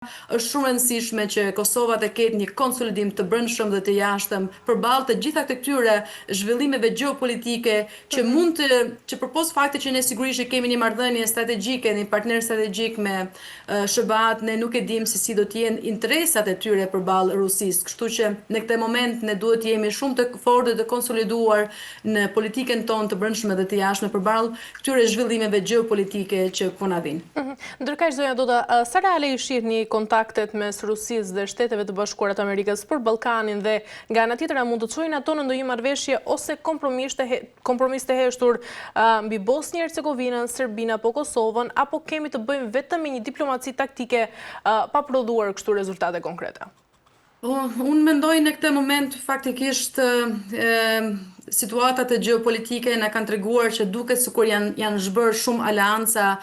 është shumë e rëndësishme që Kosova të ketë një konsolidim të brendshëm dhe të jashtëm përballë të gjitha këtyre zhvillimeve gjeopolitike që mund të që përpos faktit që ne sigurisht kemi një marrëdhënie strategjike, një partner strategjik me SBA-t, ne nuk e dim se si do të jenë interesat e tyre përballë Rusisë. Kështu që në këtë moment ne duhet të jemi shumë të fortë dhe të konsoliduar në politikën tonë të brendshme dhe të jashtme përballë këtyre zhvillimeve gjeopolitike që po na vinë. Ndërkaq zonja Doda, sa reale i shihni kontaktet mes Rusisë dhe Shteteve të Bashkuara të Amerikës për Ballkanin dhe nga ana tjetra mund të çojnë ato në ndonjë marrëveshje ose kompromis të heshtur mbi Bosnjë Hercegovinën, Serbinë apo Kosovën, apo kemi të bëjmë vetëm me një diplomaci taktike pa prodhuar kështu rezultate konkrete? Unë mendoj në këtë moment faktikisht situatat e gjeopolitike na kanë treguar që duket sikur janë zhbërë shumë aleanca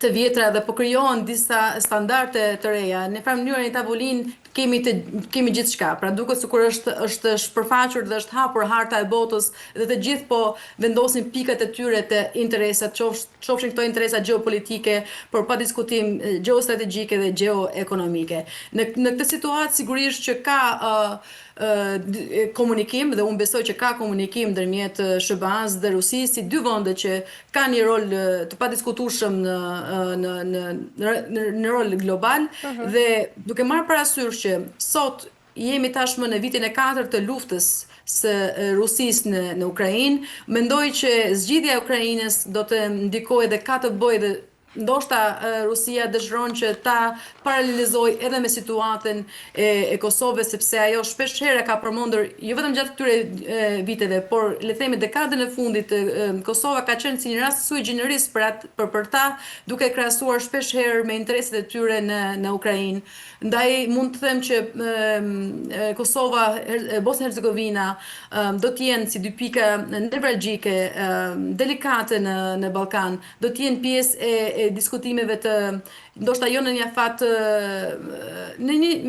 të vjetra dhe po krijohen disa standarde të reja. Në farë mënyrë në tavolinë kemi gjithçka. Pra duket sikur është shpërfaqur dhe është hapur harta e botës dhe të gjithë po vendosin pikat e tyre të interesat, qofshin këto interesa gjeopolitike, por pa diskutim gjeostrategjike dhe gjeoekonomike. Në këtë situatë sigurisht që ka komunikim dhe unë besoj që ka komunikim ndërmjet SBA-s dhe Rusisë, si dy vende që kanë një rol të padiskutueshëm në rol global dhe duke marrë parasysh që sot jemi tashmë në vitin e 4 të luftës së Rusisë në Ukrainë, mendoj që zgjidhja e Ukrainës do të ndikojë dhe ka të bëjë dhe ndoshta Rusia dëshiron që ta paralelizoj edhe me situatën e Kosovës, sepse ajo shpesh herë ka përmendur jo vetëm gjatë këtyre viteve, por le të themi dekadën e fundit Kosova ka qenë si një rast sui generis për ta, duke krahasuar shpesh herë me interesat e tyre në Ukrainë. Ndaj mund të them që Kosova, Bosnia-Hercegovina do të jenë si dy pika nevralgjike, delikate në Ballkan, do të jenë pjesë e diskutimeve të ndoshta jo në një afat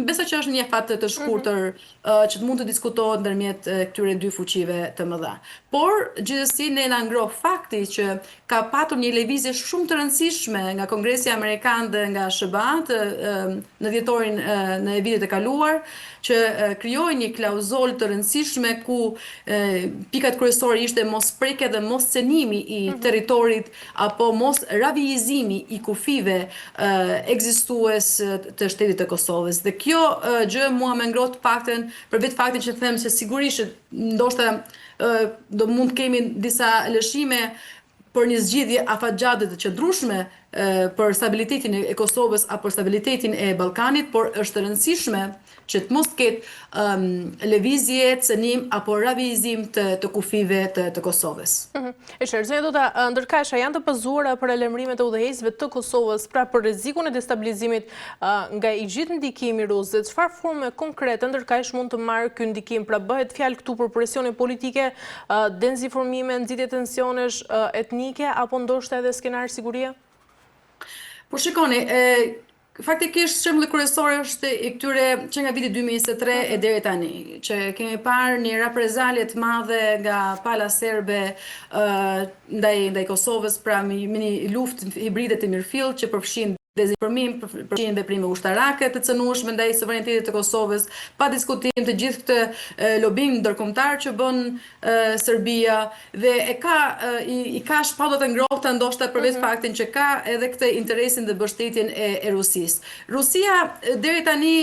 besoj që është një afat të shkurtër që të mund të diskutohet ndërmjet këtyre dy fuqive të mëdha. Por gjithsesi ne na ngroh fakti që ka patur një lëvizje shumë të rëndësishme nga Kongresi Amerikan dhe nga SBA në dhjetorin në vitet e kaluar, që krijoi një klauzol të rëndësishme ku pikat kryesore ishte mos prekja dhe mos cenimi i territorit apo mos ravijizimi i kufive ekzistues të shtetit të Kosovës. Dhe kjo gjë mua më ngroh të paktën për vetë faktin që them se sigurisht ndoshta do mund kemi disa lëshime për një zgjidhje afatgjatë të qëndrueshme për stabilitetin e Kosovës apo stabilitetin e Ballkanit, por është e rëndësishme që të mos ketë lëvizje, cenim apo ravizim të kufive të Kosovës. E qartë, zonja Doda, ndërkaq janë të bazuara për lajmërimet e udhëheqësve të Kosovës pra për rrezikun e destabilizimit nga i gjithë ndikimi rus, dhe çfarë forme konkrete ndërkaq mund të marrë ky ndikim, pra bëhet fjalë këtu për presione politike, dezinformime, nxitje tensionesh etnike apo ndoshta edhe skenar sigurie? Por shikoni, faktikisht shembulli kryesor është i këtyre që nga viti 2023 e deri tani, që kemi parë një reprezalje të madhe nga pala serbe ndaj Kosovës, pra me një luftë hibride të mirëfillt që përfshin dezinformim, përfshin veprime ushtarake të cënueshme ndaj suverenitetit të Kosovës, pa diskutim të gjithë këtë lobim ndërkombëtar që bën Serbia dhe i ka shpallët e ngrohta ndoshta përveç faktin që ka edhe këtë interesin dhe mbështetjen e Rusisë. Rusia deri tani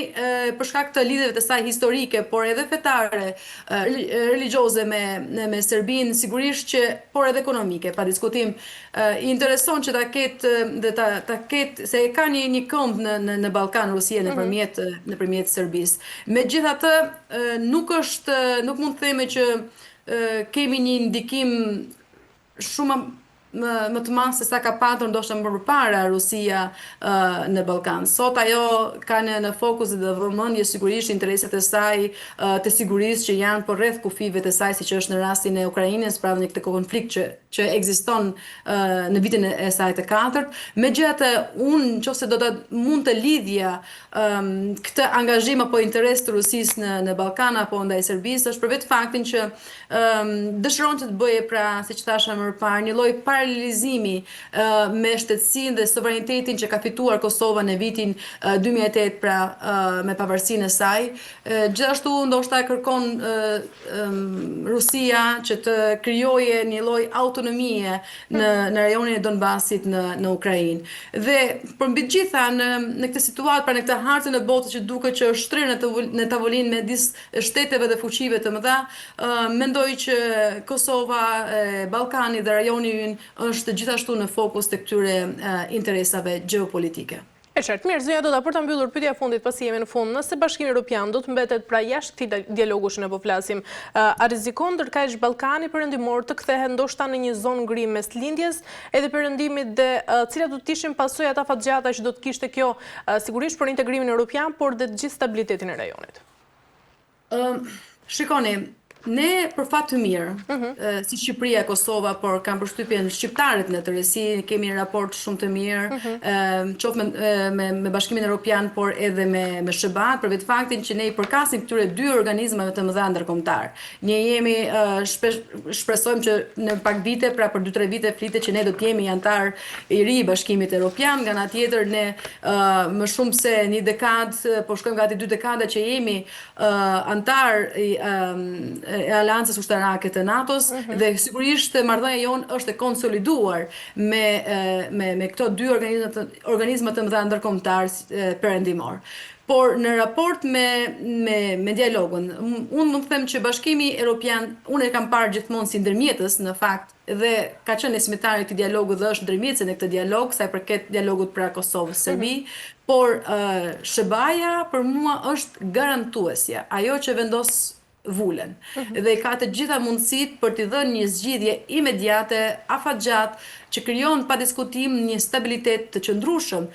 për shkak të lidhjeve të saj historike, por edhe fetare, religjioze me Serbinë, sigurisht që por edhe ekonomike, pa diskutim, i intereson që ta ketë se ka një këmbë në Ballkan Rusia nëpërmjet Serbisë. Megjithatë, nuk mund të themi që kemi një ndikim shumë më të madh se sa ka patur ndoshta më përpara Rusia në Ballkan. Sot ajo ka në fokus dhe vëmendje sigurisht interesat e saj të sigurisë që janë po rreth kufive të saj, siç është në rastin e Ukrainës, pra në këtë konflikt që ekziston në vitin e saj të 4. Megjithatë, unë nëse do të mund të lidhja këtë angazhim apo interes të Rusisë në Ballkan apo ndaj Serbisë është për vetë faktin që dëshiron të bëje, pra siç thashë më parë, një lloj paralelizimi me shtetësinë dhe sovranitetin që ka fituar Kosova në vitin 2008 pra me pavarësinë e saj. Gjithashtu ndoshta kërkon Rusia që të krijoje një lloj autonomie në rajonin e Donbasit në Ukrainë. Dhe përmbi të gjitha në këtë situatë, pra në këtë hartën e botës që duket që është shtrirë në tavolinë me disë shteteve dhe fuqive të mëdha, mendoj që Kosova, Ballkani dhe rajoni ynë është gjithashtu në fokus të këtyre interesave gjeopolitike. E qartë, mirë, Zonja Doda, për të mbyllur pyetja e fundit pasi jemi në fund, nëse Bashkimi Evropian do të mbetet pra jashtë këtij dialogu që ne po flasim, a rrezikon ndërkaq Ballkani perëndimor të kthehet ndoshta në një zonë ngri mes lindjes edhe perëndimit dhe cilat do të ishin pasojat afatgjata që do të kishte kjo sigurisht për integrimin evropian, por dhe të gjithë stabilitetin e rajonit? Shikoni, ne për fat të mirë, si Shqipëria e Kosova, por kam përshtypjen shqiptarët në tërësi, kemi një raport shumë të mirë, qoftë me Bashkimin Evropian, por edhe me SHBA, për vetë faktin që ne i përkasim këtyre dy organizmave të mëdha ndërkombëtar. Ne jemi shpresojmë që në pak vite, pra për 2-3 vite flitet që ne do të jemi antar i ri i Bashkimit Evropian, nga ana tjetër ne më shumë se një dekadë, po shkojmë gati 2 dekada që jemi antar e Aleancës Ushtarake të NATO-s dhe sigurisht marrëdhënia jonë është e konsoliduar me këto dy organizma të mëdha ndërkombëtar perëndimor. Por në raport me dialogun, unë mund të them që Bashkimi Evropian, unë e kam parë gjithmonë si ndërmjetës në fakt dhe ka qenë nismëtari i këtij dialogu dhe është ndërmjetëse në këtë dialog, sa i përket dialogut pra Kosovë-Serbi, por SHBA-ja për mua është garantuesja, ajo që vendos vulen dhe ka të gjitha mundësit për t'i dhënë një zgjidhje imediate, afatgjatë, që krijon pa diskutim një stabilitet të qëndrueshëm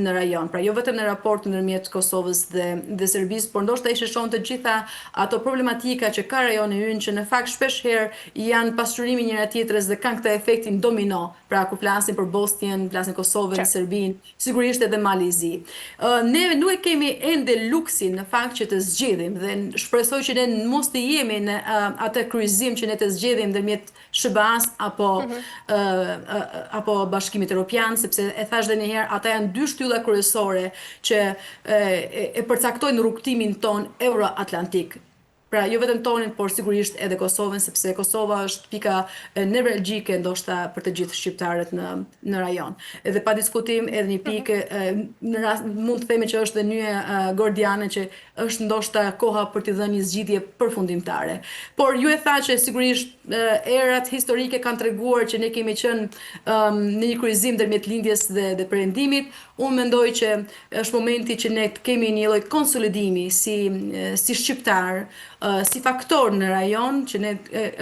në rajon. Pra jo vetëm në raportin ndërmjet Kosovës dhe Serbisë, por ndoshta i shëshon të gjitha ato problematika që ka rajoni ynë që në fakt shpesh herë janë pasqyrimi njëra tjetrës dhe kanë këtë efektin domino. Pra kur flasin për Bosnjën, flasin Kosovën, Serbinë, sigurisht edhe Malizi. Ne nuk e kemi ende luksin në fakt që të zgjedhim dhe shpresoj që ne mos të jemi në atë kryqëzim që ne të zgjedhim ndërmjet SHBA-s apo Bashkimit Evropian, sepse e thash dhe njëherë, ata janë dy shtylla kryesore që e përcaktojnë rrugtimin ton euro-atlantik. Pra, jo vetëm tonin, por sigurisht edhe Kosovën, sepse Kosova është pika nevralgjike ndoshta për të gjithë shqiptarët në rajon. Edhe pa diskutim edhe një pikë, mund të themi që është dhe një gordiane që është ndoshta koha për t'i dhënë një zgjidhje përfundimtare. Por ju e tha që sigurisht erat historike kanë treguar që ne kemi qenë në një kryqëzim ndërmjet lindjes dhe perëndimit. Unë mendoj që është momenti që ne kemi një lloj konsolidimi si shqiptar, si faktor në rajon, që ne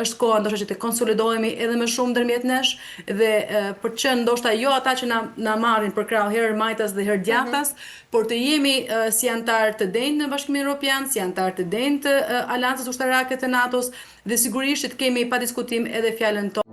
është koha ndoshta që të konsolidohemi edhe më shumë ndërmjet nesh dhe për të qenë ndoshta jo ata që na marrin për krah herë majtas dhe herë djathtas, por të jemi si antar të denjtë në Bashkimin Evropian, si antar të denjtë të Aleancës Ushtarake të NATO-s dhe sigurisht të kemi pa diskutim edhe fjalën tonë